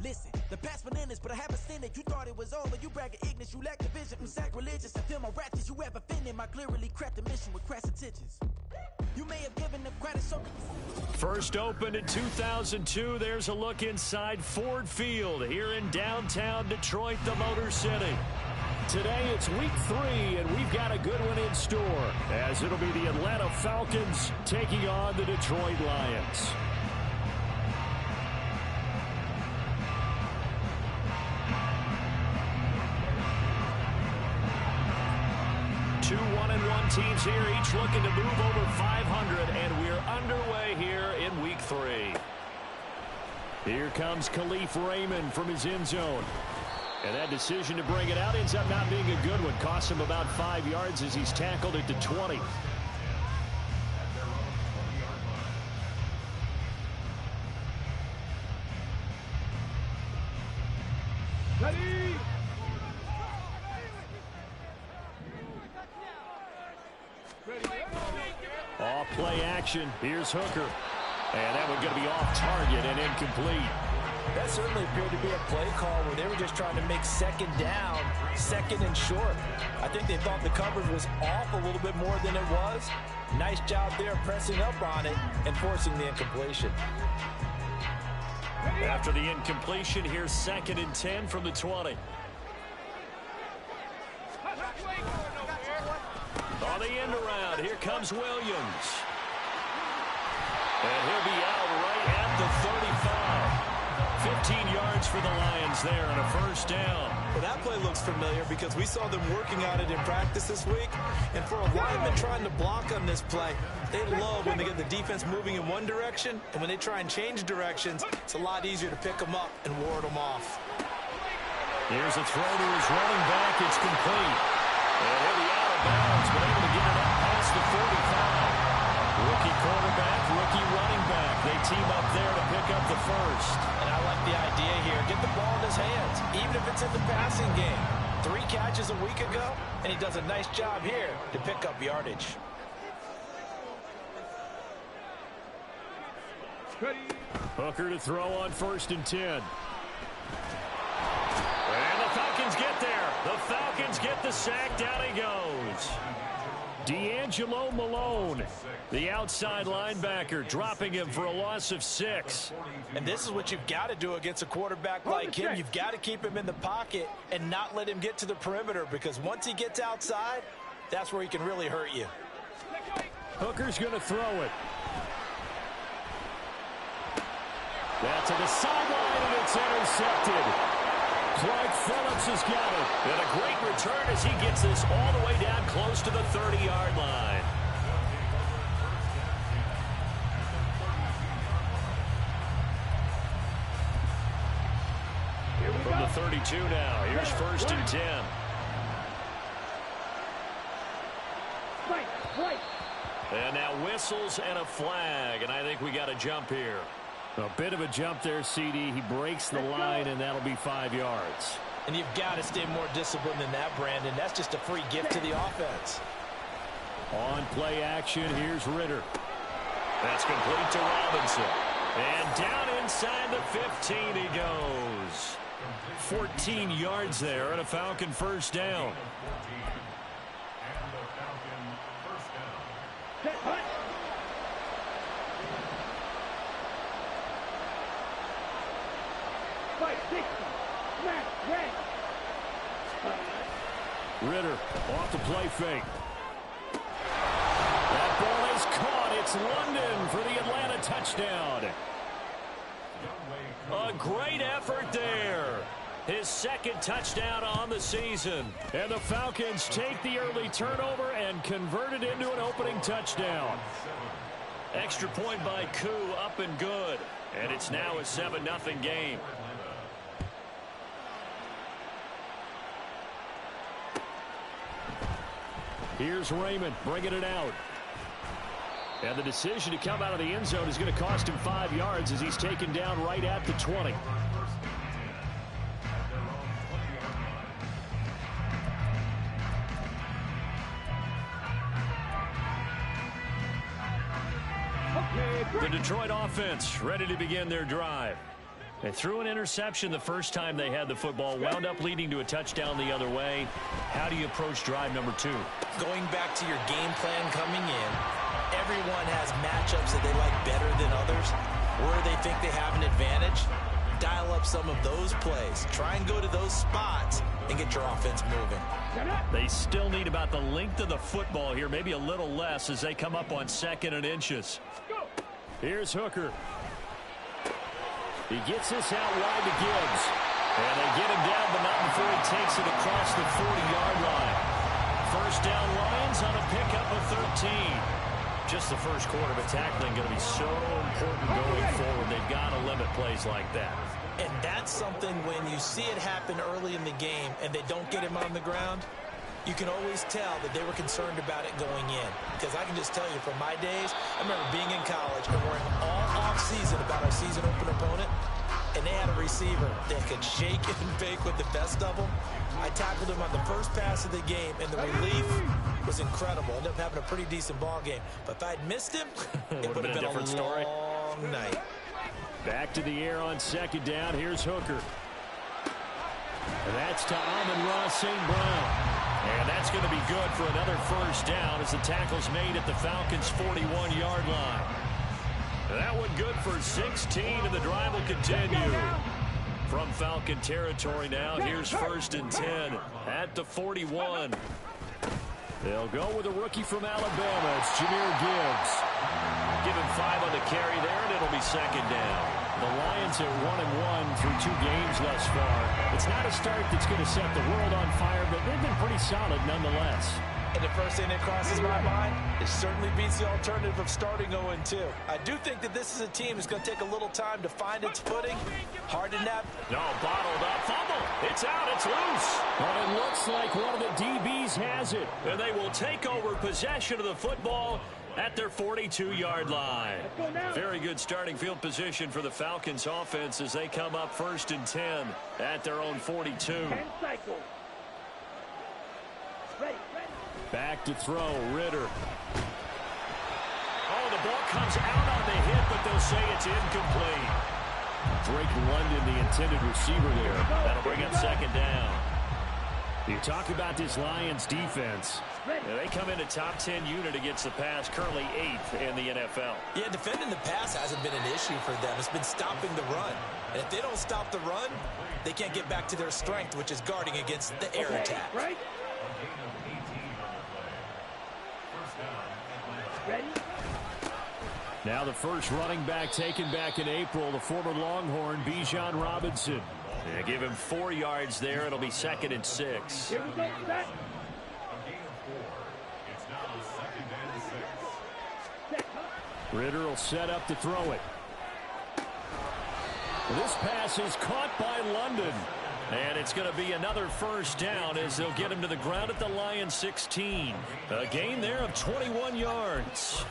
Listen, the past bananas, but I haven't seen it. You thought it was over, you bragging ignorance, you lack the vision. I'm sacrilegious, I feel my ratchets, you ever offended. My clearly crafted mission with crass intentions. You may have given them credit, so... First opened in 2002, there's a look inside Ford Field here in downtown Detroit, the Motor City. Today it's week 3, and we've got a good one in store, as it'll be the Atlanta Falcons taking on the Detroit Lions. Two 1-1 teams here, each looking to move over 500, and we're underway here in week 3. Here comes Khalif Raymond from his end zone. And that decision to bring it out ends up not being a good one. Costs him about 5 yards as he's tackled at the 20. Off play action. Here's Hooker. And that one's going to be off target and incomplete. That certainly appeared to be a play call where they were just trying to make second down, second and short. I think they thought the coverage was off a little bit more than it was. Nice job there pressing up on it and forcing the incompletion. After the incompletion, here's 2nd and 10 from the 20. On the end around, here comes Williams. And he'll be out right at the 35. 15 yards for the Lions there and a first down. Well, that play looks familiar because we saw them working on it in practice this week. And for a lineman trying to block on this play, they love when they get the defense moving in one direction. And when they try and change directions, it's a lot easier to pick them up and ward them off. Here's a throw to his running back. It's complete. And he'll be out of bounds, but able to get it up past the 45. Rookie quarterback, rookie running back. They team up there to pick up the first. And I like the idea here. Get the ball in his hands, even if it's in the passing game. 3 catches a week ago, and he does a nice job here to pick up yardage. Hooker to throw on 1st and 10. And the Falcons get there. The Falcons get the sack. Down he goes. D'Angelo Malone, the outside linebacker, dropping him for a loss of 6. And this is what you've got to do against a quarterback like him. You've got to keep him in the pocket and not let him get to the perimeter, because once he gets outside, that's where he can really hurt you. Hooker's going to throw it. That's to the sideline, and it's intercepted. Clark Phillips has got it. And a great return as he gets this all the way down close to the 30-yard line. From the 32 now, here's 1st and 10. And now whistles and a flag, and I think we got a jump here. A bit of a jump there, CD. He breaks the line, and that'll be 5 yards. And you've got to stay more disciplined than that, Brandon. That's just a free gift to the offense. On play action, here's Ritter. That's complete to Robinson. And down inside the 15 he goes. 14 yards there and a Falcon first down. Ritter off the play fake. That ball is caught. It's London for the Atlanta touchdown. A great effort there. His 2nd touchdown on the season. And the Falcons take the early turnover and convert it into an opening touchdown. Extra point by Koo, up and good. And it's now a 7-0 game. Here's Raymond bringing it out. And the decision to come out of the end zone is going to cost him 5 yards as he's taken down right at the 20. The Detroit offense ready to begin their drive. They threw an interception the first time they had the football, wound up leading to a touchdown the other way. How do you approach drive number 2? Going back to your game plan coming in, everyone has matchups that they like better than others. Where they think they have an advantage, dial up some of those plays. Try and go to those spots and get your offense moving. They still need about the length of the football here, maybe a little less as they come up on 2nd and inches. Here's Hooker. He gets this out wide to Gibbs. And they get him down, but not before he takes it across the 40-yard line. First down Lions on a pickup of 13. Just the first quarter, but tackling going to be so important going forward. They've got to limit plays like that. And that's something when you see it happen early in the game and they don't get him on the ground, you can always tell that they were concerned about it going in. Because I can just tell you from my days, I remember being in college and worrying all off-season about our season opener opponent, and they had a receiver that could shake and bake with the best of them. I tackled him on the first pass of the game, and the relief was incredible. Ended up having a pretty decent ball game. But if I'd missed him, it would have been a different story. Long night. Back to the air on 2nd down. Here's Hooker. And that's to Amon-Ra St. Brown. And that's going to be good for another first down as the tackle's made at the Falcons' 41-yard line. That one good for 16, and the drive will continue. From Falcon territory now, here's 1st and 10 at the 41. They'll go with a rookie from Alabama. It's Jahmyr Gibbs. Give him 5 on the carry there, and it'll be 2nd down. The Lions are 1-1 through 2 games thus far. It's not a start that's going to set the world on fire, but they've been pretty solid nonetheless. And the first thing that crosses my mind, it certainly beats the alternative of starting 0-2. I do think that this is a team that's going to take a little time to find its footing. Hard to nap. No, bottled up. Fumble. It's out. It's loose. But it looks like one of the DBs has it. And they will take over possession of the football at their 42-yard line. Very good starting field position for the Falcons offense as they come up 1st and 10 at their own 42. Back to throw, Ritter. Oh, the ball comes out on the hit, but they'll say it's incomplete. Drake London, the intended receiver there. That'll bring up 2nd down. You talk about this Lions defense. They come in a top 10 unit against the pass, currently 8th in the NFL. Yeah, defending the pass hasn't been an issue for them. It's been stopping the run. And if they don't stop the run, they can't get back to their strength, which is guarding against the air attack. Right. Now the first running back taken back in April, the former Longhorn, Bijan Robinson. They give him 4 yards there. It'll be 2nd and 6. Here we go, set. Ritter will set up to throw it. This pass is caught by London. And it's going to be another first down as they'll get him to the ground at the Lions 16. A gain there of 21 yards.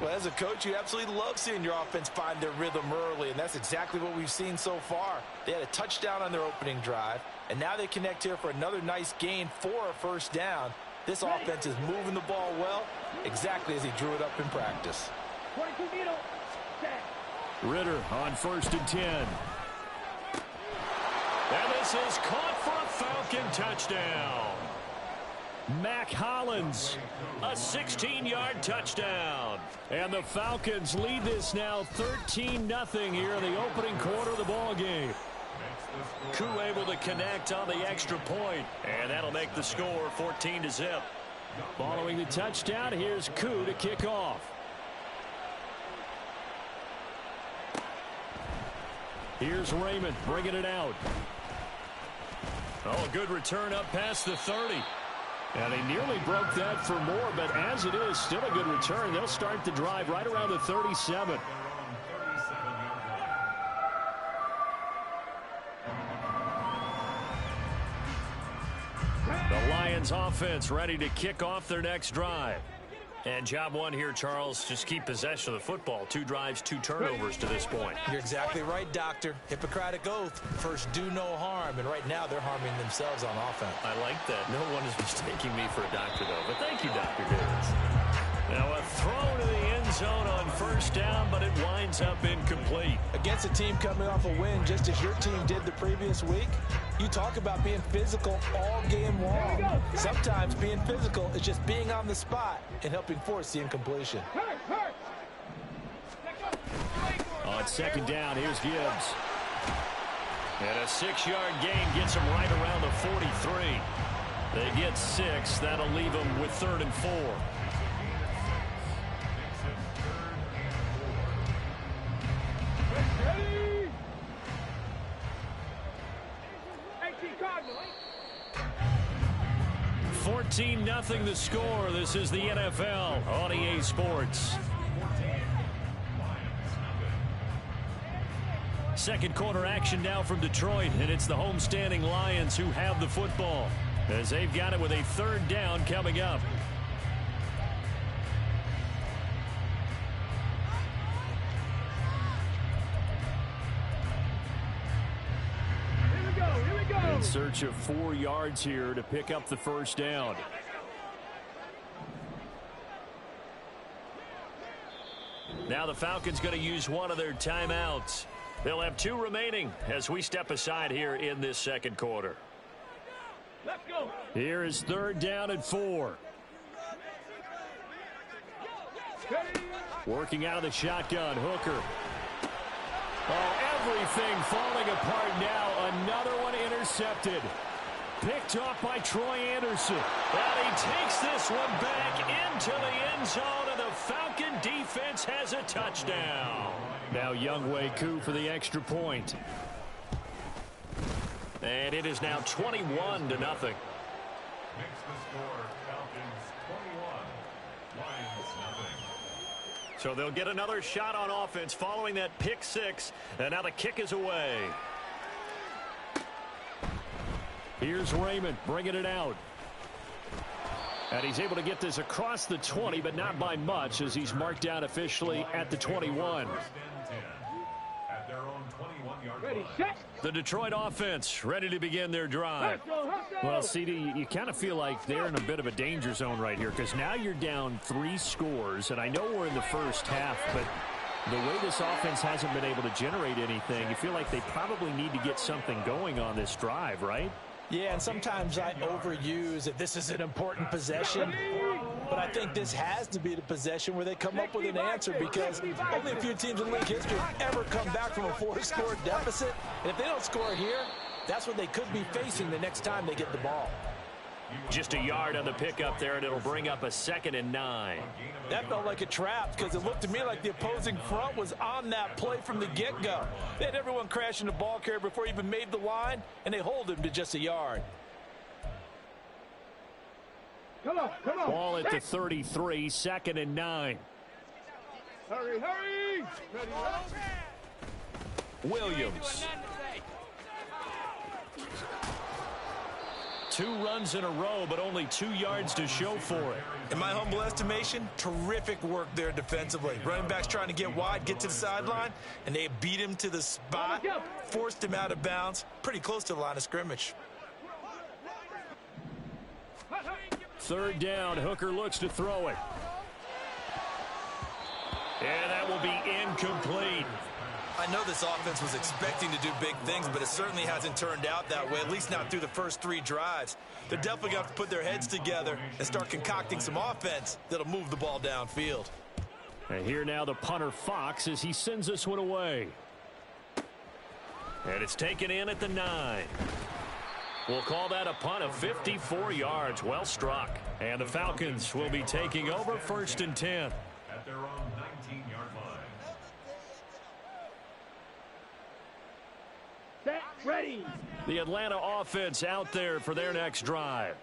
Well, as a coach, you absolutely love seeing your offense find their rhythm early, and that's exactly what we've seen so far. They had a touchdown on their opening drive, and now they connect here for another nice gain for a first down. This offense is moving the ball well, exactly as he drew it up in practice. 22 needle. Set. Ritter on 1st and 10. And this is caught for a Falcon touchdown. Mac Hollins, a 16-yard touchdown. And the Falcons lead this now 13-0 here in the opening quarter of the ball game. Koo able to connect on the extra point, and that'll make the score 14-0. Following the touchdown, here's Koo to kick off. Here's Raymond bringing it out. Oh, a good return up past the 30. And he nearly broke that for more, but as it is, still a good return. They'll start the drive right around the 37. The Lions offense ready to kick off their next drive. And job one here, Charles, just keep possession of the football. 2 drives, 2 turnovers to this point. You're exactly right, Doctor. Hippocratic oath. First, do no harm. And right now, they're harming themselves on offense. I like that. No one is mistaking me for a doctor, though. But thank you, Dr. Davis. Now a throw to the end zone on 1st first down, but it winds up incomplete. Against a team coming off a win, just as your team did the previous week, you talk about being physical all game long. Sometimes being physical is just being on the spot and helping force the incompletion. On second down, here's Gibbs. And a 6-yard gain gets him right around the 43. They get 6. That'll leave them with 3rd and 4. Ready? 14-0 the score. This is the NFL on EA Sports. Second quarter action now from Detroit, and it's the homestanding Lions who have the football as they've got it with a 3rd down coming up. Here we go. In search of 4 yards here to pick up the first down. Now the Falcons going to use one of their timeouts. They'll have 2 remaining as we step aside here in this second quarter. Let's go. Here is 3rd down and 4. Working out of the shotgun, Hooker. Oh, everything falling apart now. Another one intercepted. Picked off by Troy Anderson. And he takes this one back into the end zone, and the Falcon defense has a touchdown. Now Younghoe Koo for the extra point. And it is now 21-0. Makes the score Falcons 21, Lions nothing. So they'll get another shot on offense following that pick 6. And now the kick is away. Here's Raymond bringing it out. And he's able to get this across the 20, but not by much as he's marked down officially at the 21. First and 10 at their own 21-yard Ready, line. set. The Detroit offense ready to begin their drive. Well, CD, you kind of feel like they're in a bit of a danger zone right here because now you're down 3 scores, and I know we're in the first half, but the way this offense hasn't been able to generate anything, you feel like they probably need to get something going on this drive, right? Yeah, and sometimes I overuse that this is an important possession, but I think this has to be the possession where they come up with an answer because only a few teams in league history ever come back from a 4-score deficit, and if they don't score here, that's what they could be facing the next time they get the ball. Just a yard on the pickup there, and it'll bring up a 2nd and 9. That felt like a trap because it looked to me like the opposing front was on that play from the get-go. They had everyone crashing the ball carrier before he even made the line, and they hold him to just a yard. Come on. Ball at the 33, 2nd and 9. Hurry. Ready, Williams. 2 runs in a row, but only 2 yards to show for it. In my humble estimation, terrific work there defensively. Running backs trying to get wide, get to the sideline, and they beat him to the spot, forced him out of bounds, pretty close to the line of scrimmage. 3rd down, Hooker looks to throw it. And that will be incomplete. I know this offense was expecting to do big things, but it certainly hasn't turned out that way, at least not through the first 3 drives. They're definitely going to have to put their heads together and start concocting some offense that'll move the ball downfield. And here now the punter Fox as he sends this one away. And it's taken in at the 9. We'll call that a punt of 54 yards. Well struck. And the Falcons will be taking over 1st and 10. At their own 19-yard line. set, ready. The Atlanta offense out there for their next drive.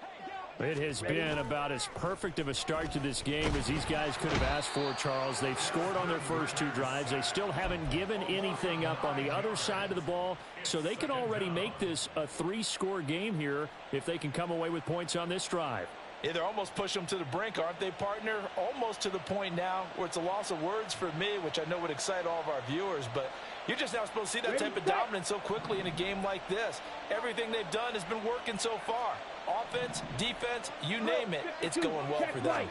It has been about as perfect of a start to this game as these guys could have asked for, Charles. They've scored on their first 2 drives. They still haven't given anything up on the other side of the ball, so they can already make this a 3-score game here if they can come away with points on this drive. Yeah, they're almost pushing them to the brink, aren't they, partner? Almost to the point now where it's a loss of words for me, which I know would excite all of our viewers, but you're just now supposed to see that type of dominance so quickly in a game like this. Everything they've done has been working so far. Offense, defense, you name it, it's going well for them.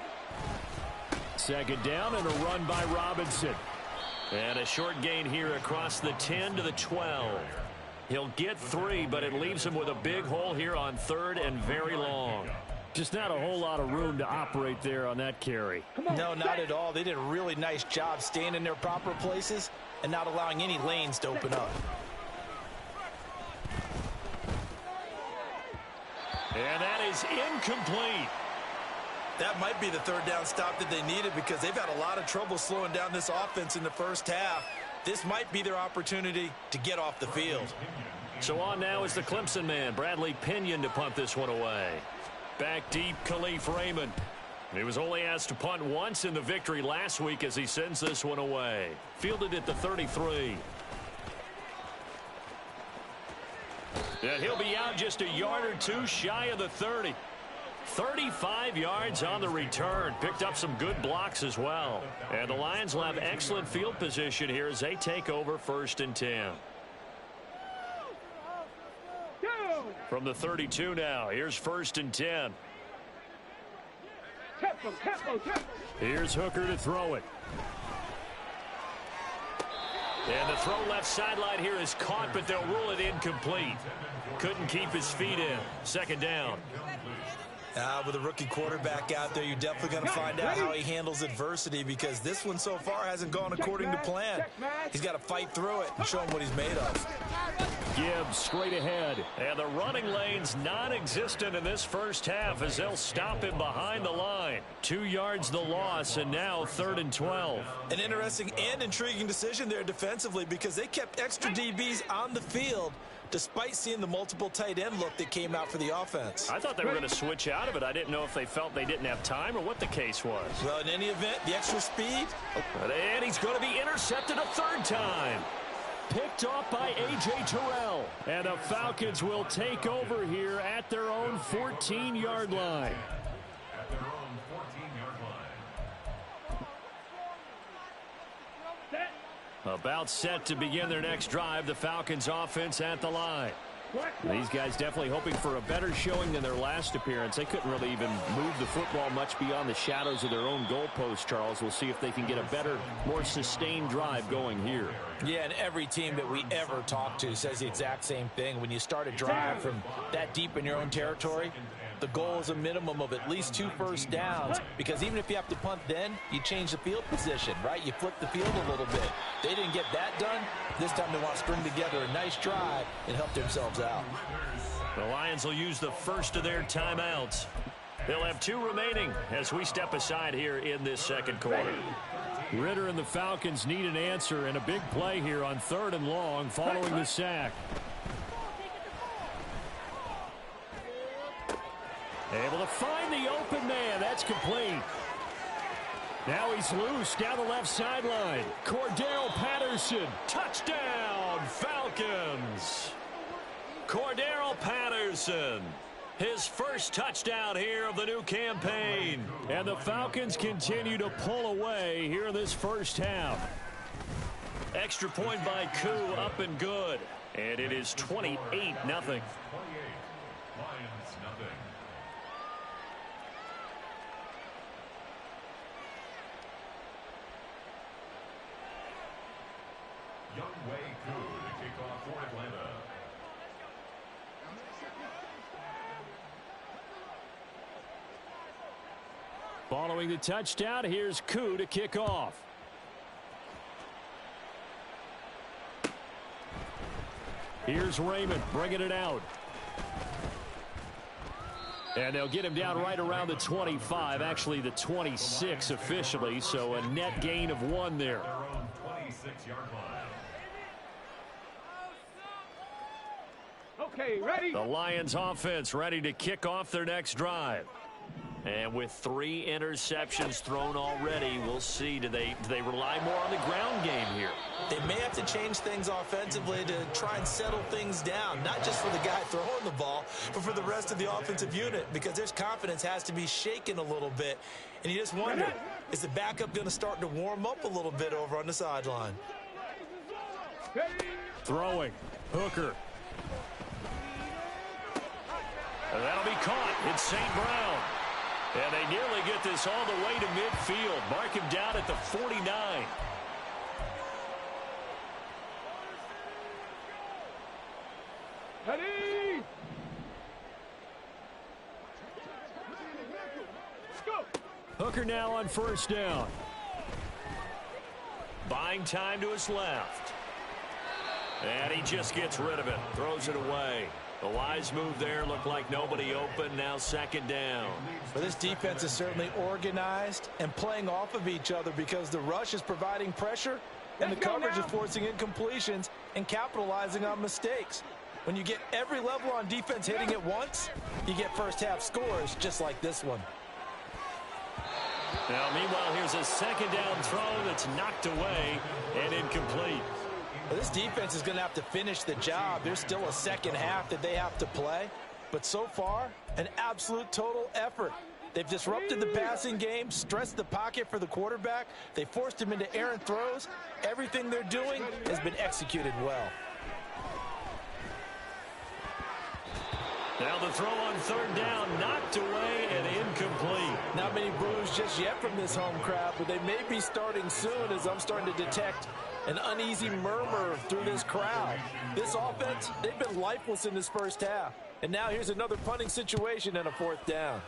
Second down and a run by Robinson. And a short gain here across the 10 to the 12. He'll get 3, but it leaves him with a big hole here on 3rd and very long. Just not a whole lot of room to operate there on that carry. No, not at all. They did a really nice job staying in their proper places and not allowing any lanes to open up. And that is incomplete. That might be the 3rd down stop that they needed because they've had a lot of trouble slowing down this offense in the first half. This might be their opportunity to get off the field. So on now is the Clemson man, Bradley Pinion, to punt this one away. Back deep, Khalif Raymond. He was only asked to punt once in the victory last week as he sends this one away. Fielded at the 33. And he'll be out just a yard or 2 shy of the 30. 35 yards on the return. Picked up some good blocks as well. And the Lions will have excellent field position here as they take over 1st and 10. From the 32 now, here's 1st and 10. Here's Hooker to throw it. And the throw left sideline here is caught, but they'll rule it incomplete. Couldn't keep his feet in. 2nd down. With a rookie quarterback out there, you're definitely going to find out how he handles adversity because this one so far hasn't gone according to plan. He's got to fight through it and show him what he's made of. Gibbs straight ahead. And the running lane's non-existent in this first half as they'll stop him behind the line. 2 yards the loss, and now 3rd and 12. An interesting and intriguing decision there defensively because they kept extra DBs on the field despite seeing the multiple tight end look that came out for the offense. I thought they were going to switch out of it. I didn't know if they felt they didn't have time or what the case was. Well, in any event, the extra speed. And he's going to be intercepted a 3rd time. Picked off by A.J. Terrell. And the Falcons will take over here at their own 14-yard line. At their own 14-yard line. About set to begin their next drive. The Falcons offense at the line. These guys definitely hoping for a better showing than their last appearance. They couldn't really even move the football much beyond the shadows of their own goalpost, Charles. We'll see if they can get a better, more sustained drive going here. Yeah, and every team that we ever talk to says the exact same thing. When you start a drive from that deep in your own territory, the goal is a minimum of at least 2 first downs because even if you have to punt then, you change the field position, right? You flip the field a little bit. They didn't get that done. This time they want to string together a nice drive and help themselves out. The Lions will use the first of their timeouts. They'll have 2 remaining as we step aside here in this 2nd quarter. Ridder and the Falcons need an answer and a big play here on 3rd and long following the sack. Able to find the open man. That's complete. Now he's loose down the left sideline. Cordell Patterson. Touchdown, Falcons. Cordell Patterson. His first touchdown here of the new campaign. And the Falcons continue to pull away here in this first half. Extra point by Koo, up and good. And it is 28-0. 28. Lions, nothing. Younghoe Koo to kick off for Atlanta. Following the touchdown, here's Koo to kick off. Here's Raymond bringing it out. And they'll get him down right around the 25, actually the 26 officially, so a net gain of 1 there. Their own 26-yard line. Okay, ready? The Lions offense ready to kick off their next drive. And with 3 interceptions thrown already, we'll see, do they rely more on the ground game here? They may have to change things offensively to try and settle things down, not just for the guy throwing the ball, but for the rest of the offensive unit, because their confidence has to be shaken a little bit. And you just wonder, is the backup going to start to warm up a little bit over on the sideline? Throwing. Hooker. And that'll be caught. It's St. Brown. And they nearly get this all the way to midfield. Mark him down at the 49. Ready? Go. Hooker now on first down. Buying time to his left. And he just gets rid of it. Throws it away. The wise move there. Looked like nobody open. Now second down. Well, this defense is certainly organized and playing off of each other because the rush is providing pressure and the coverage is forcing incompletions and capitalizing on mistakes. When you get every level on defense hitting at once, you get first half scores just like this one. Now, meanwhile, here's a second down throw that's knocked away and incomplete. Well, this defense is going to have to finish the job. There's still a second half that they have to play. But so far, an absolute total effort. They've disrupted the passing game, stressed the pocket for the quarterback. They forced him into errant throws. Everything they're doing has been executed well. Now the throw on third down, knocked away and incomplete. Not many boos just yet from this home crowd, but they may be starting soon as I'm starting to detect an uneasy murmur through this crowd. This offense, they've been lifeless in this first half. And now here's another punting situation and a fourth down.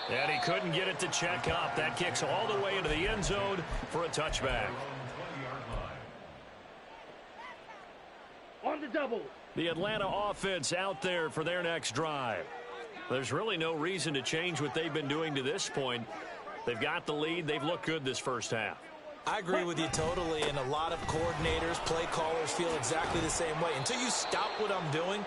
And he couldn't get it to check up. That kicks all the way into the end zone for a touchback. On the double. The Atlanta offense out there for their next drive. There's really no reason to change what they've been doing to this point. They've got the lead. They've looked good this first half. I agree with you totally, and a lot of coordinators, play callers feel exactly the same way. Until you stop what I'm doing,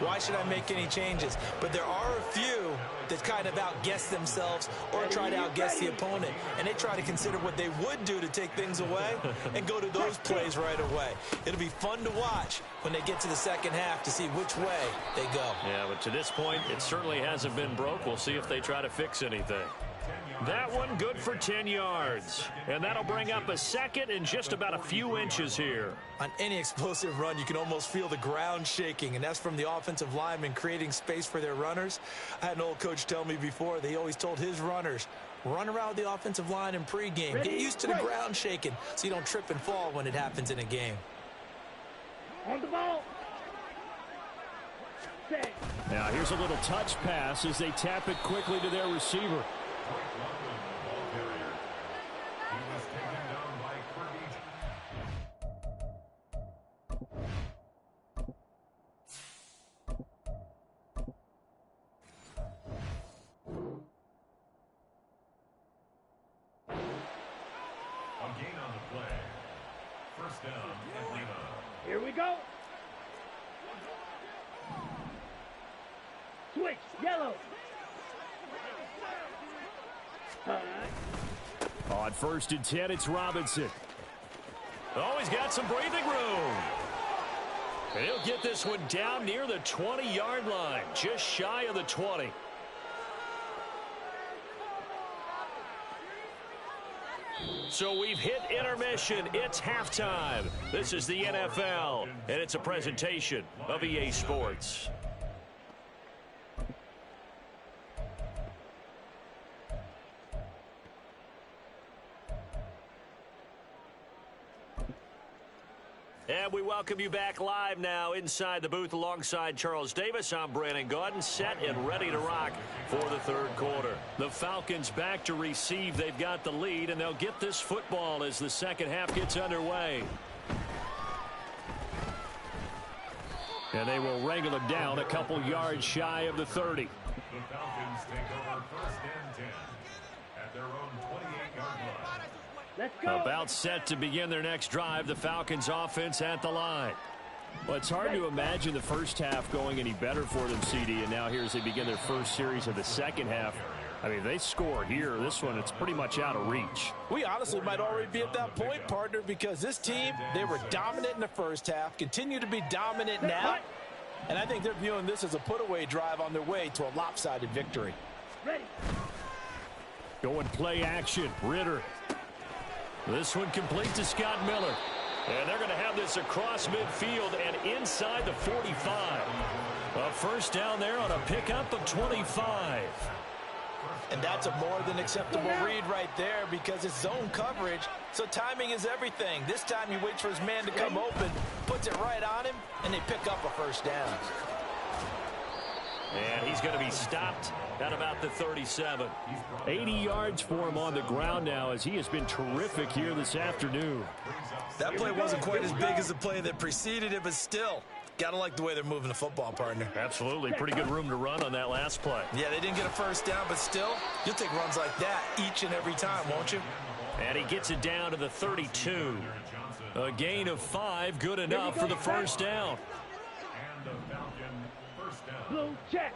why should I make any changes? But there are a few that kind of outguess themselves or try to outguess the opponent, and they try to consider what they would do to take things away and go to those plays right away. It'll be fun to watch when they get to the second half to see which way they go. Yeah, but to this point, it certainly hasn't been broke. We'll see if they try to fix anything. That one good for 10 yards. And that'll bring up a second and just about a few inches here. On any explosive run, you can almost feel the ground shaking, and that's from the offensive linemen creating space for their runners. I had an old coach tell me before, they always told his runners, run around the offensive line in pregame. Get used to the ground shaking so you don't trip and fall when it happens in a game. On the ball. Set. Now here's a little touch pass as they tap it quickly to their receiver. Here we go. Switch. Yellow. On first and 10, it's Robinson. Oh, he's got some breathing room. And he'll get this one down near the 20-yard line, just shy of the 20. So we've hit intermission. It's halftime. This is the NFL, and it's a presentation of EA Sports. And we welcome you back live now inside the booth alongside Charles Davis. I'm Brandon Gaudin, set and ready to rock for the third quarter. The Falcons back to receive. They've got the lead, and they'll get this football as the second half gets underway. And they will wrangle him down a couple yards shy of the 30. The Falcons take over first and 10 at their own 28-yard line. Let's go. About set to begin their next drive, the Falcons offense at the line. Well, it's hard to imagine the first half going any better for them, CD, and now here as they begin their first series of the second half. I mean, they score here. This one, it's pretty much out of reach. We honestly might already be at that point, partner, because this team, they were dominant in the first half, continue to be dominant now, and I think they're viewing this as a put-away drive on their way to a lopsided victory. Ready. Going play action, Ritter. This one complete to Scott Miller. And they're going to have this across midfield and inside the 45. A first down there on a pickup of 25. And that's a more than acceptable read right there because it's zone coverage, so timing is everything. This time he waits for his man to come open, puts it right on him, and they pick up a first down. And he's going to be stopped at about the 37. 80 yards for him on the ground now as he has been terrific here this afternoon. That play wasn't quite as big as the play that preceded it, but still, gotta like the way they're moving the football, partner. Absolutely. Pretty good room to run on that last play. Yeah, they didn't get a first down, but still, you'll take runs like that each and every time, won't you? And he gets it down to the 32. A gain of 5, good enough for the first down. And the Falcon first down. Blue check.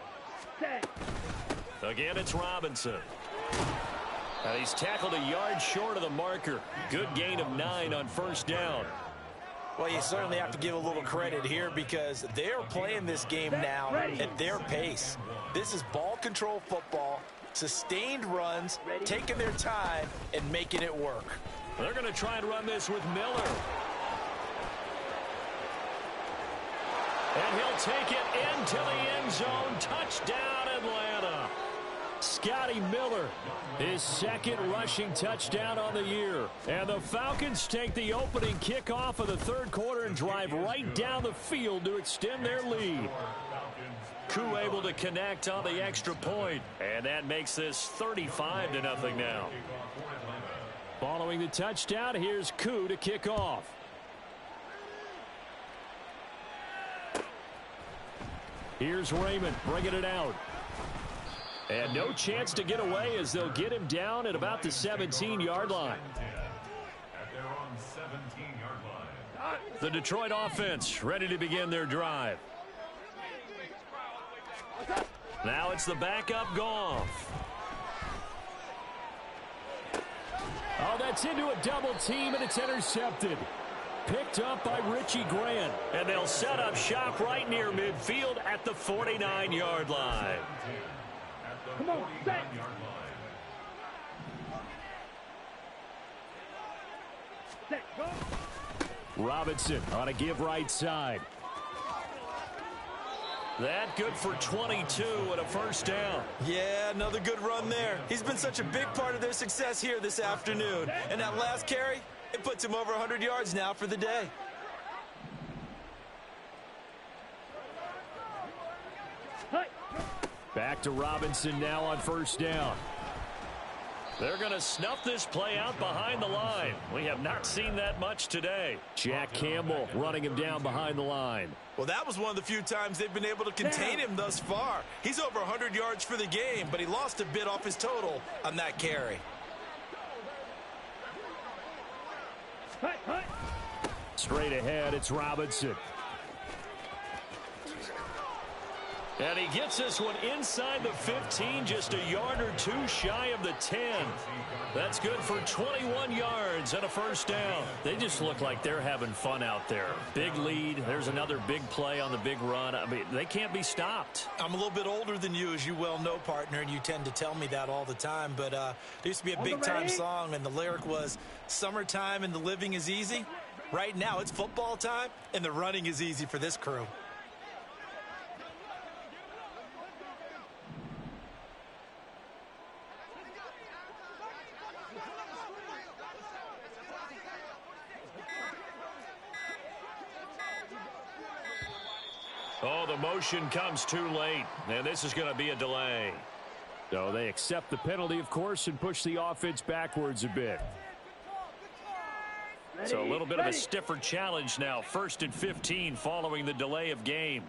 Set. Again, it's Robinson. And he's tackled a yard short of the marker. Good gain of 9 on first down. Well, you certainly have to give a little credit here because they're playing this game now at their pace. This is ball control football, sustained runs, taking their time, and making it work. They're going to try and run this with Miller. And he'll take it into the end zone. Touchdown, Atlanta. Scotty Miller, his second rushing touchdown on the year. And the Falcons take the opening kickoff of the third quarter and drive right down the field to extend their lead. Koo able to connect on the extra point. And that makes this 35-0 now. Following the touchdown, here's Koo to kick off. Here's Raymond bringing it out. And no chance to get away as they'll get him down at about the 17-yard line. At their own 17-yard line. The Detroit offense ready to begin their drive. Now it's the backup Goff. Oh, that's into a double team, and it's intercepted. Picked up by Richie Grant. And they'll set up shop right near midfield at the 49-yard line. Come on, set. Set, go. Robinson on a give right side. That good for 22 and a first down. Yeah, another good run there. He's been such a big part of their success here this afternoon. And that last carry, it puts him over 100 yards now for the day. Back to Robinson now on first down. They're going to snuff this play out behind the line. We have not seen that much today. Jack Campbell running him down behind the line. Well, that was one of the few times they've been able to contain him thus far. He's over 100 yards for the game, but he lost a bit off his total on that carry. Straight ahead, it's Robinson. And he gets this one inside the 15, just a yard or two shy of the 10. That's good for 21 yards and a first down. They just look like they're having fun out there. Big lead. There's another big play on the big run. I mean, they can't be stopped. I'm a little bit older than you, as you well know, partner, and you tend to tell me that all the time. But there used to be a big-time song, and the lyric was, "Summertime and the living is easy." Right now, it's football time, and the running is easy for this crew. Oh, the motion comes too late, and this is going to be a delay. So they accept the penalty, of course, and push the offense backwards a bit. So a little bit of a stiffer challenge now. 1st and 15 following the delay of game.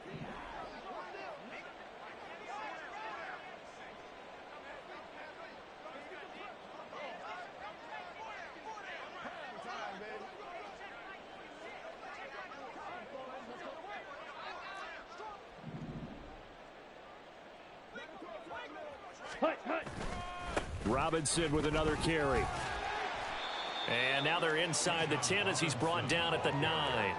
Robinson with another carry. And now they're inside the 10 as he's brought down at the 9.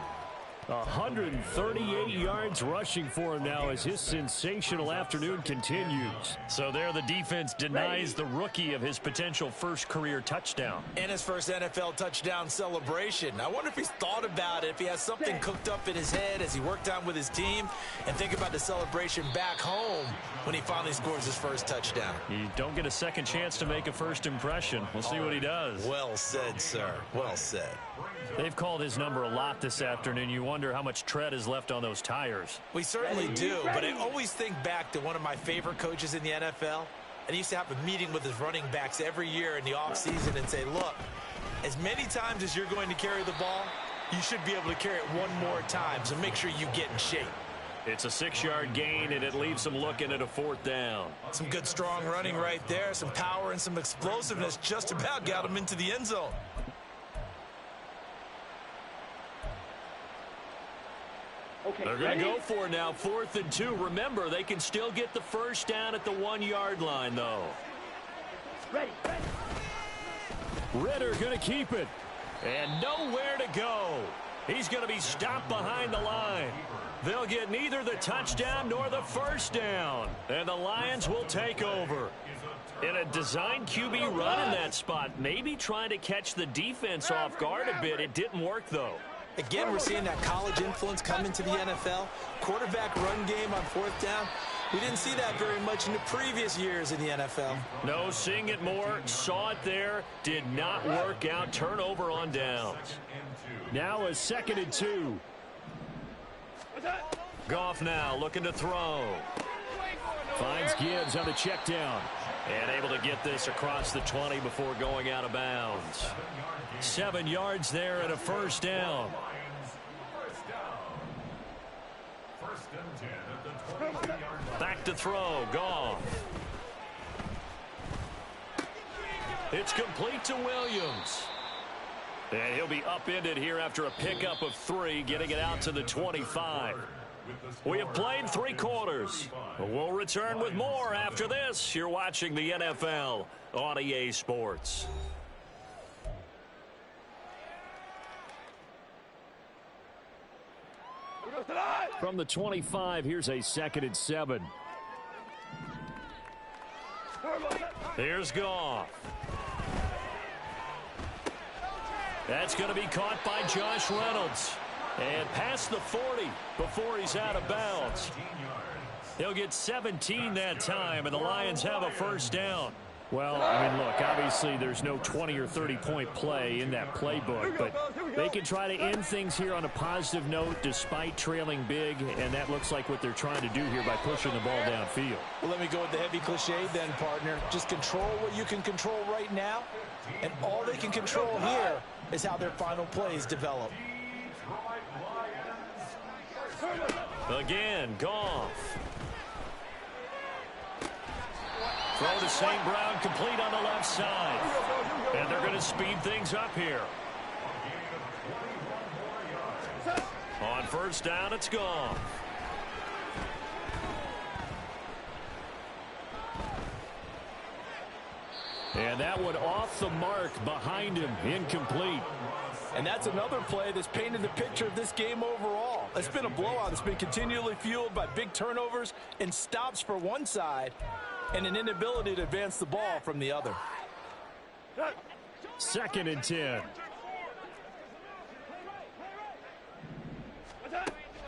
138 yards rushing for him now as his sensational afternoon continues. So there the defense denies the rookie of his potential first career touchdown. And his first NFL touchdown celebration. I wonder if he's thought about it, if he has something cooked up in his head as he worked out with his team, and think about the celebration back home when he finally scores his first touchdown. You don't get a second chance to make a first impression. We'll see what he does. Well said, sir. Well said. They've called his number a lot this afternoon. You wonder how much tread is left on those tires. We certainly do, but I always think back to one of my favorite coaches in the NFL, and he used to have a meeting with his running backs every year in the offseason and say, look, as many times as you're going to carry the ball, you should be able to carry it one more time, so make sure you get in shape. It's a 6-yard gain, and it leaves them looking at a 4th down. Some good, strong running right there, some power and some explosiveness just about got him into the end zone. Okay, They're going to go for it now, 4th and 2. Remember, they can still get the first down at the 1-yard line, though. Ready. Ritter going to keep it. And nowhere to go. He's going to be stopped behind the line. They'll get neither the touchdown nor the first down. And the Lions will take over. In a design QB run in that spot, maybe trying to catch the defense off guard a bit. It didn't work, though. Again, we're seeing that college influence come into the NFL. Quarterback run game on 4th down. We didn't see that very much in the previous years in the NFL. No, seeing it more, saw it there, did not work out. Turnover on downs. Now a 2nd and 2. Goff now looking to throw. Finds Gibbs on the check down. And able to get this across the 20 before going out of bounds. 7 yards there and a first down. Back to throw, Goff. It's complete to Williams. And he'll be upended here after a pickup of 3, getting it out to the 25. We have played 3 quarters. We'll return with more after this. You're watching the NFL on EA Sports. From the 25, here's a 2nd and 7. Here's Goff. That's going to be caught by Josh Reynolds. And past the 40 before he's out of bounds. He'll get 17 that time, and the Lions have a first down. Well, I mean, look, obviously there's no 20 or 30-point play in that playbook, but they can try to end things here on a positive note despite trailing big, and that looks like what they're trying to do here by pushing the ball downfield. Well, let me go with the heavy cliche then, partner. Just control what you can control right now, and all they can control here is how their final plays develop. Again, Goff. Throw to St. Brown, complete on the left side. And they're going to speed things up here. On first down, it's Goff. And that one off the mark behind him, incomplete. And that's another play that's painted the picture of this game overall. It's been a blowout. It's been continually fueled by big turnovers and stops for one side and an inability to advance the ball from the other. 2nd and 10.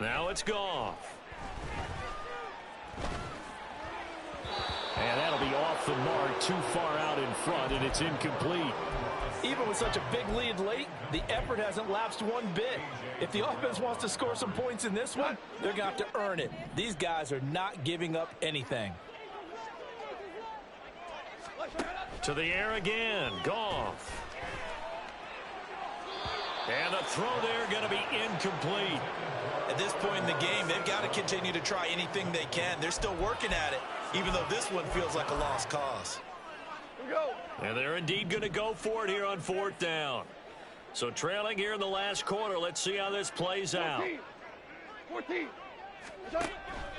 Now it's Goff. And that'll be off the mark, too far out in front, and it's incomplete. Even with such a big lead late, the effort hasn't lapsed one bit. If the offense wants to score some points in this one, they're going to have to earn it. These guys are not giving up anything. To the air again, Goff. And the throw there going to be incomplete. At this point in the game, they've got to continue to try anything they can. They're still working at it, even though this one feels like a lost cause. And they're indeed going to go for it here on 4th down. So trailing here in the last quarter, let's see how this plays out. 14.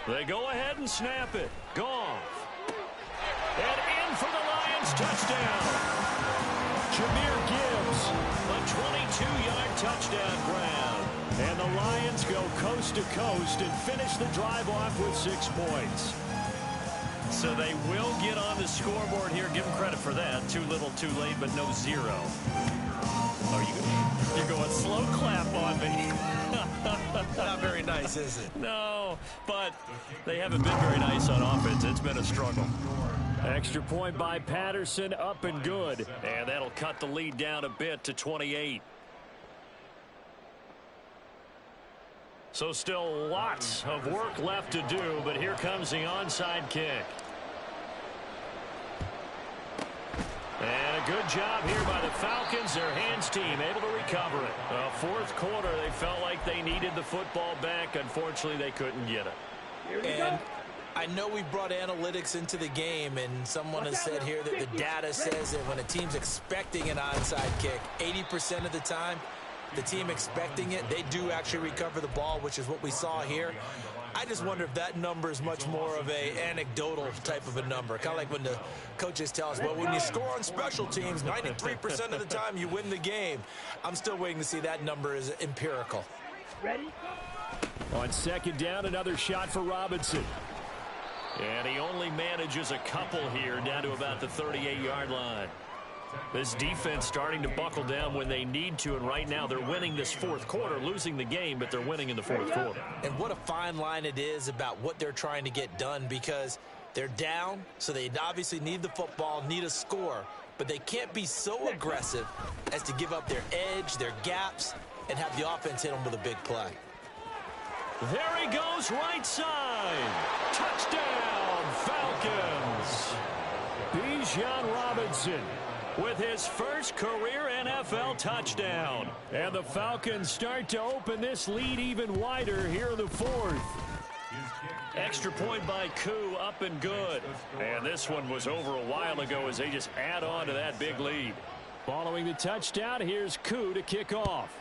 They go ahead and snap it. Goff. And in for the Lions touchdown. Jahmyr Gibbs, a 22-yard touchdown grab. And the Lions go coast to coast and finish the drive off with 6 points. So they will get on the scoreboard here. Give them credit for that. Too little, too late, but no 0. Oh, you're going slow clap on me. Not very nice, is it? No, but they haven't been very nice on offense. It's been a struggle. Extra point by Patterson, up and good. And that'll cut the lead down a bit to 28. So still lots of work left to do, but here comes the onside kick. And a good job here by the Falcons. Their hands team able to recover it. Fourth quarter, they felt like they needed the football back. Unfortunately, they couldn't get it. And I know we brought analytics into the game, and someone has said here that the data says that when a team's expecting an onside kick, 80% of the time, the team expecting it, they do actually recover the ball, which is what we saw here. I just wonder if that number is much more of a anecdotal type of a number. Kind of like when the coaches tell us, well, when you score on special teams, 93% of the time you win the game. I'm still waiting to see that number is empirical. Ready? On second down, another shot for Robinson. And he only manages a couple here down to about the 38-yard line. This defense starting to buckle down when they need to, and right now they're winning this fourth quarter, losing the game, but they're winning in the fourth quarter. And what a fine line it is about what they're trying to get done, because they're down, so they obviously need the football, need a score, but they can't be so aggressive as to give up their edge, their gaps, and have the offense hit them with a big play. There he goes, right side. Touchdown, Falcons. Bijan Robinson with his first career NFL touchdown. And the Falcons start to open this lead even wider here in the fourth. Extra point by Koo, up and good. And this one was over a while ago as they just add on to that big lead. Following the touchdown, here's Koo to kick off.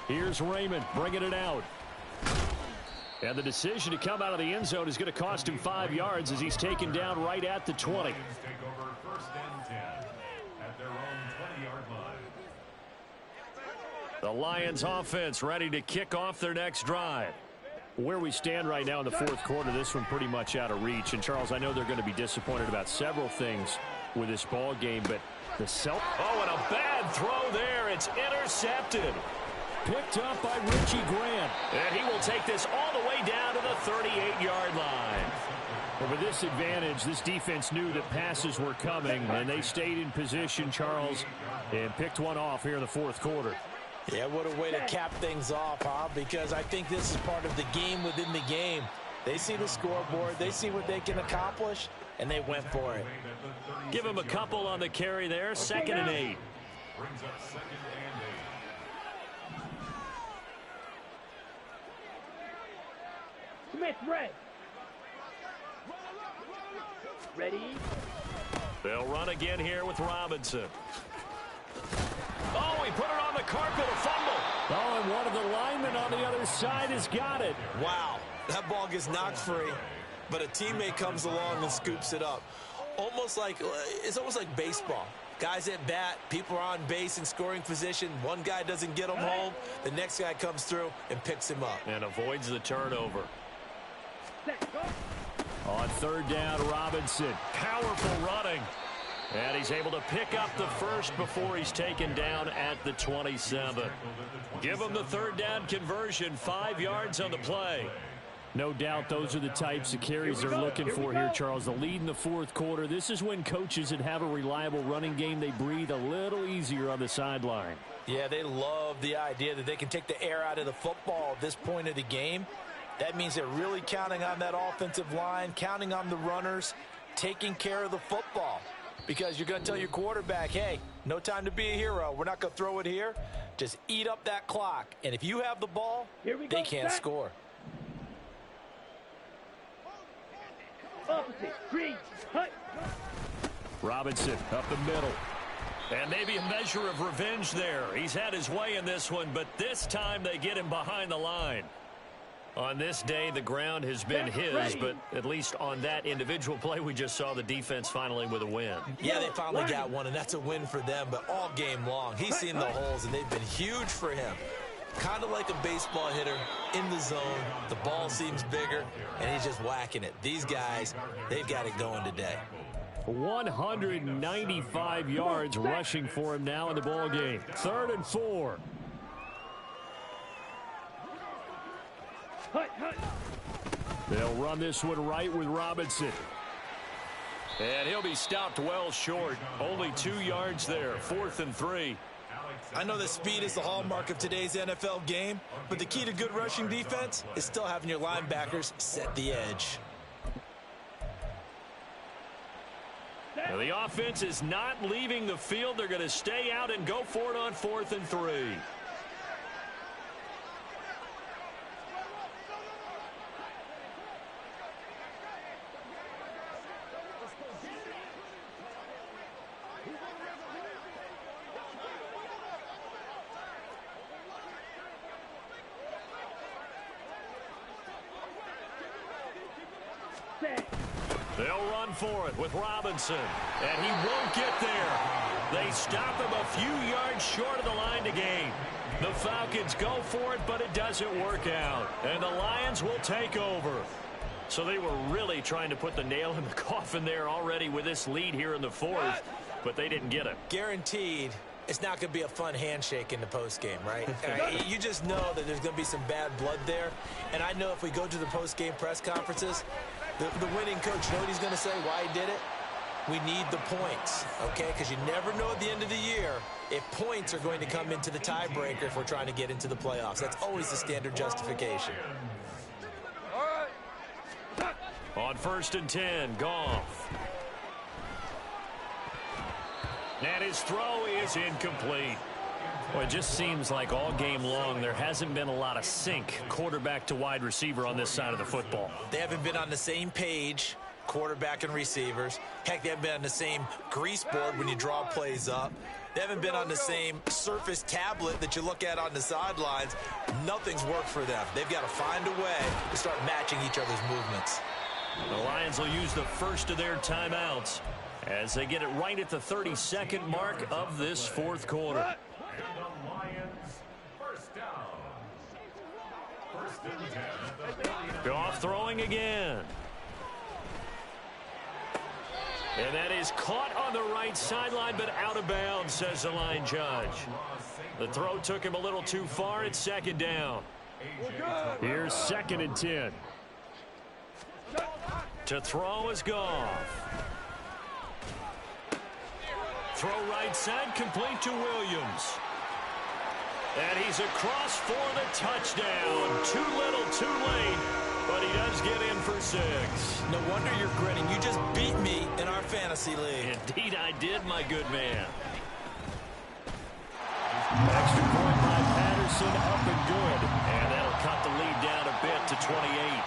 Here's Raymond bringing it out. And the decision to come out of the end zone is going to cost him 5 yards as he's taken down right at the 20. Take over first and 10 at their own 20-yard line. The Lions offense ready to kick off their next drive. Where we stand right now in the fourth quarter, this one pretty much out of reach. And, Charles, I know they're going to be disappointed about several things with this ball game, but the Oh, and a bad throw there. It's intercepted. Picked up by Richie Grant. And he will take this all the way down to the 38-yard line. But with this advantage, this defense knew that passes were coming, and they stayed in position, Charles, and picked one off here in the fourth quarter. Yeah, what a way to cap things off, huh? Because I think this is part of the game within the game. They see the scoreboard, they see what they can accomplish, and they went for it. Give him a couple on the carry there, 2nd and 8. Brings up 2nd and 8. Smith, red. Ready? They'll run again here with Robinson. Oh, he put it on the carpet, a fumble. Oh, and one of the linemen on the other side has got it. Wow, that ball gets knocked free, but a teammate comes along and scoops it up. It's almost like baseball. Guys at bat, people are on base in scoring position. One guy doesn't get him home. The next guy comes through and picks him up. And avoids the turnover. On third down, Robinson. Powerful running. And he's able to pick up the first before he's taken down at the 27. Give him the third down conversion, 5 yards on the play. No doubt those are the types of carries they're looking for here, Charles. The lead in the fourth quarter. This is when coaches that have a reliable running game, they breathe a little easier on the sideline. Yeah, they love the idea that they can take the air out of the football at this point of the game. That means they're really counting on that offensive line, counting on the runners, taking care of the football. Because you're going to tell your quarterback, hey, no time to be a hero. We're not going to throw it here. Just eat up that clock. And if you have the ball, they can't score. Opposite, green, hut. Robinson up the middle. And maybe a measure of revenge there. He's had his way in this one, but this time they get him behind the line. On this day, the ground has been his, but at least on that individual play, we just saw the defense finally with a win. Yeah, they finally got one, and that's a win for them, but all game long, he's seen the holes, and they've been huge for him. Kind of like a baseball hitter in the zone. The ball seems bigger, and he's just whacking it. These guys, they've got it going today. 195 yards rushing for him now in the ball game. 3rd and 4. They'll run this one right with Robinson. And he'll be stopped well short. Only 2 yards there. 4th and 3. I know that speed is the hallmark of today's NFL game, but the key to good rushing defense is still having your linebackers set the edge. Now the offense is not leaving the field. They're going to stay out and go for it on 4th and 3. They'll run for it with Robinson, and he won't get there. They stop him a few yards short of the line to gain. The Falcons go for it, but it doesn't work out, and the Lions will take over. So they were really trying to put the nail in the coffin there already with this lead here in the 4th, but they didn't get it. Guaranteed it's not going to be a fun handshake in the postgame, right? You just know that there's going to be some bad blood there, and I know if we go to the postgame press conferences, the winning coach, you know what he's going to say, why he did it? We need the points, okay? Because you never know at the end of the year if points are going to come into the tiebreaker if we're trying to get into the playoffs. That's always the standard justification. On 1st and 10, Goff. And his throw is incomplete. Well, it just seems like all game long there hasn't been a lot of sync quarterback to wide receiver on this side of the football. They haven't been on the same page, quarterback and receivers. Heck, they haven't been on the same grease board when you draw plays up. They haven't been on the same Surface tablet that you look at on the sidelines. Nothing's worked for them. They've got to find a way to start matching each other's movements. The Lions will use the first of their timeouts as they get it right at the 32nd mark of this 4th quarter. And the Lions, first down. 1st and 10 at the 39. Goff throwing again. And that is caught on the right sideline, but out of bounds, says the line judge. The throw took him a little too far. It's 2nd down. Here's 2nd and 10. To throw is Goff. Throw right side, complete to Williams. And he's across for the touchdown. Too little, too late, but he does get in for 6. No wonder you're grinning. You just beat me in our fantasy league. Indeed I did, my good man. Extra point by Patterson, up and good. And that'll cut the lead down a bit to 28.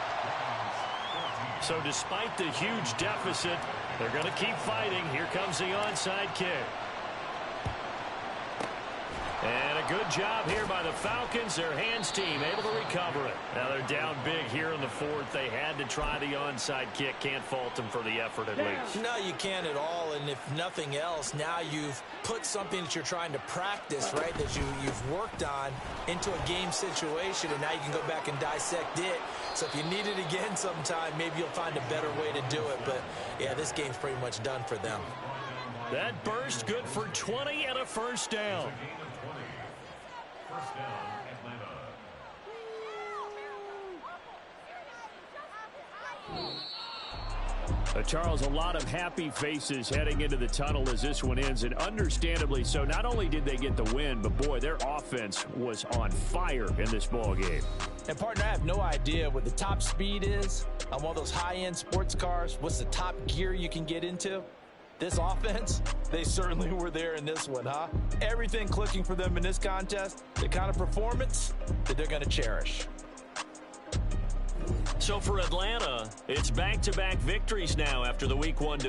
So despite the huge deficit, they're going to keep fighting. Here comes the onside kick. And a good job here by the Falcons. Their hands team able to recover it. Now they're down big here in the 4th. They had to try the onside kick. Can't fault them for the effort at least. No, you can't at all. And if nothing else, now you've put something that you're trying to practice, right, that you've worked on into a game situation, and now you can go back and dissect it. So if you need it again sometime, maybe you'll find a better way to do it. But, yeah, this game's pretty much done for them. That burst good for 20 and a first down. First down, Atlanta. Charles, a lot of happy faces heading into the tunnel as this one ends, and understandably so. Not only did they get the win, but, boy, their offense was on fire in this ball game. And, partner, I have no idea what the top speed is on one of those high-end sports cars. What's the top gear you can get into? This offense, they certainly were there in this one, huh? Everything clicking for them in this contest, the kind of performance that they're going to cherish. So for Atlanta, it's back-to-back victories now after the Week 1 defeat.